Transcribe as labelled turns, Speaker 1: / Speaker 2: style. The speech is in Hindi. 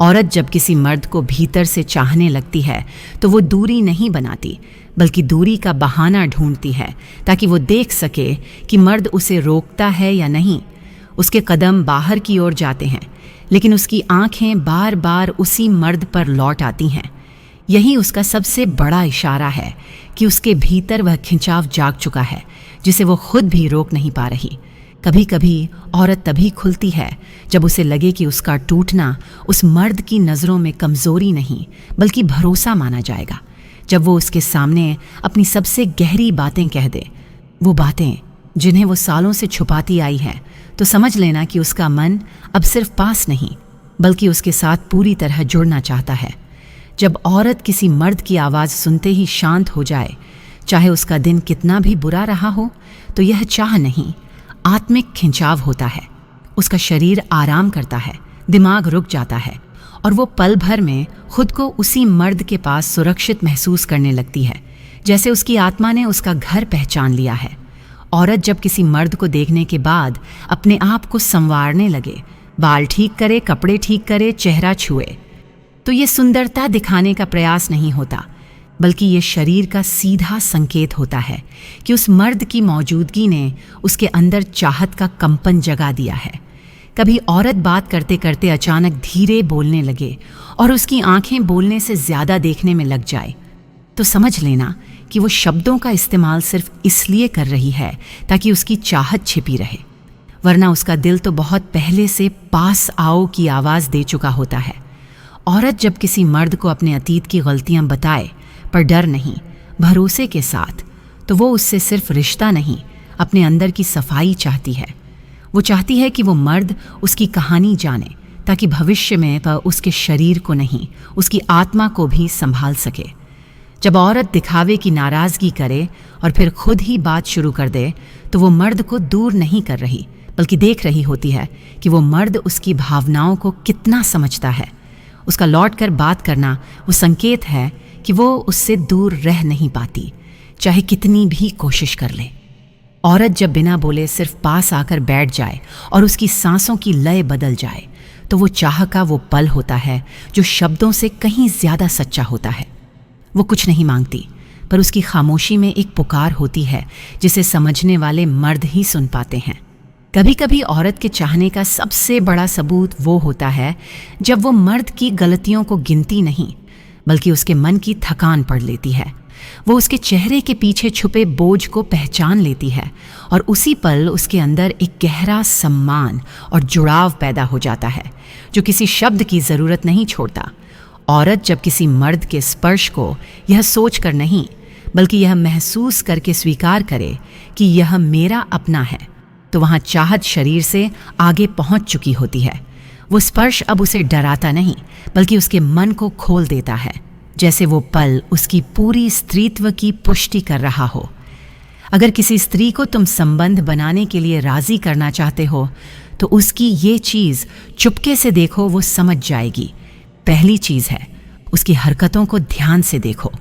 Speaker 1: औरत जब किसी मर्द को भीतर से चाहने लगती है तो वो दूरी नहीं बनाती, बल्कि दूरी का बहाना ढूंढती है ताकि वो देख सके कि मर्द उसे रोकता है या नहीं। उसके कदम बाहर की ओर जाते हैं, लेकिन उसकी आंखें बार बार उसी मर्द पर लौट आती हैं। यही उसका सबसे बड़ा इशारा है कि उसके भीतर वह खिंचाव जाग चुका है जिसे वो खुद भी रोक नहीं पा रही। कभी कभी औरत तभी खुलती है जब उसे लगे कि उसका टूटना उस मर्द की नज़रों में कमज़ोरी नहीं बल्कि भरोसा माना जाएगा। जब वो उसके सामने अपनी सबसे गहरी बातें कह दे, वो बातें जिन्हें वो सालों से छुपाती आई है, तो समझ लेना कि उसका मन अब सिर्फ पास नहीं बल्कि उसके साथ पूरी तरह जुड़ना चाहता है। जब औरत किसी मर्द की आवाज़ सुनते ही शांत हो जाए, चाहे उसका दिन कितना भी बुरा रहा हो, तो यह चाह नहीं, आत्मिक खिंचाव होता है। उसका शरीर आराम करता है, दिमाग रुक जाता है और वो पल भर में खुद को उसी मर्द के पास सुरक्षित महसूस करने लगती है, जैसे उसकी आत्मा ने उसका घर पहचान लिया है। औरत जब किसी मर्द को देखने के बाद अपने आप को संवारने लगे, बाल ठीक करे, कपड़े ठीक करे, चेहरा छुए, तो ये सुंदरता दिखाने का प्रयास नहीं होता, बल्कि ये शरीर का सीधा संकेत होता है कि उस मर्द की मौजूदगी ने उसके अंदर चाहत का कंपन जगा दिया है। कभी औरत बात करते करते अचानक धीरे बोलने लगे और उसकी आंखें बोलने से ज़्यादा देखने में लग जाए, तो समझ लेना कि वो शब्दों का इस्तेमाल सिर्फ इसलिए कर रही है ताकि उसकी चाहत छिपी रहे, वरना उसका दिल तो बहुत पहले से पास आओ की आवाज़ दे चुका होता है। औरत जब किसी मर्द को अपने अतीत की गलतियां बताए, पर डर नहीं, भरोसे के साथ, तो वो उससे सिर्फ रिश्ता नहीं, अपने अंदर की सफाई चाहती है। वो चाहती है कि वो मर्द उसकी कहानी जाने ताकि भविष्य में वह उसके शरीर को नहीं, उसकी आत्मा को भी संभाल सके। जब औरत दिखावे की नाराज़गी करे और फिर खुद ही बात शुरू कर दे, तो वो मर्द को दूर नहीं कर रही, बल्कि देख रही होती है कि वो मर्द उसकी भावनाओं को कितना समझता है। उसका लौट कर बात करना वो संकेत है कि वो उससे दूर रह नहीं पाती, चाहे कितनी भी कोशिश कर ले। औरत जब बिना बोले सिर्फ पास आकर बैठ जाए और उसकी सांसों की लय बदल जाए, तो वो चाह का वो पल होता है जो शब्दों से कहीं ज़्यादा सच्चा होता है। वो कुछ नहीं मांगती, पर उसकी खामोशी में एक पुकार होती है जिसे समझने वाले मर्द ही सुन पाते हैं। कभी कभी औरत के चाहने का सबसे बड़ा सबूत वो होता है जब वो मर्द की गलतियों को गिनती नहीं, बल्कि उसके मन की थकान पढ़ लेती है। वो उसके चेहरे के पीछे छुपे बोझ को पहचान लेती है और उसी पल उसके अंदर एक गहरा सम्मान और जुड़ाव पैदा हो जाता है जो किसी शब्द की ज़रूरत नहीं छोड़ता। औरत जब किसी मर्द के स्पर्श को यह सोचकर नहीं, बल्कि यह महसूस करके स्वीकार करे कि यह मेरा अपना है, तो वहाँ चाहत शरीर से आगे पहुँच चुकी होती है। वो स्पर्श अब उसे डराता नहीं, बल्कि उसके मन को खोल देता है, जैसे वो पल उसकी पूरी स्त्रीत्व की पुष्टि कर रहा हो। अगर किसी स्त्री को तुम संबंध बनाने के लिए राज़ी करना चाहते हो, तो उसकी ये चीज़ चुपके से देखो, वो समझ जाएगी। पहली चीज़ है, उसकी हरकतों को ध्यान से देखो।